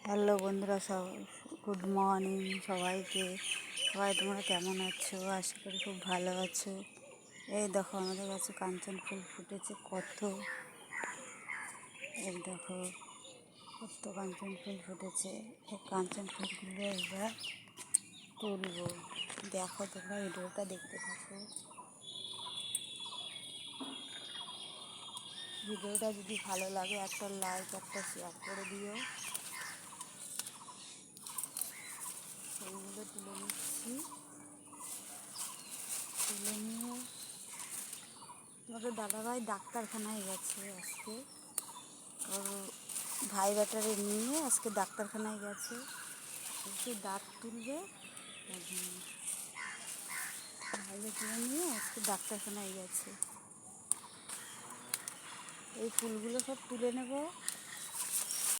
Hello বন্ধুরা, সব good morning সবাইকে। সবাই তোমরা কেমন আছো? আশা করি খুব ভালো আছো। এই দেখো আমাদের কাছে কাঞ্চন ফুল ফুটেছে কত। এই দেখো কত কাঞ্চন ফুল ফুটেছে। এই কাঞ্চন ফুলগুলো এবার তুলবো। দেখো তোমরা ভিডিওটা দেখতে থাকো। ভিডিওটা যদি ভালো লাগে একটা লাইক একটা শেয়ার করে দিও। সেইগুলো তুলে নিচ্ছি। তুলে নিয়ে তোমাদের দাদাভাই ডাক্তারখানায় গেছে আজকে। ওর ভাই ব্যাটারে নিয়ে আজকে ডাক্তারখানায় গেছে। একটু দাঁত তুলবে, ভাই ব্যাটারে নিয়ে আজকে ডাক্তারখানায় গেছে। এই ফুলগুলো সব তুলে নেব।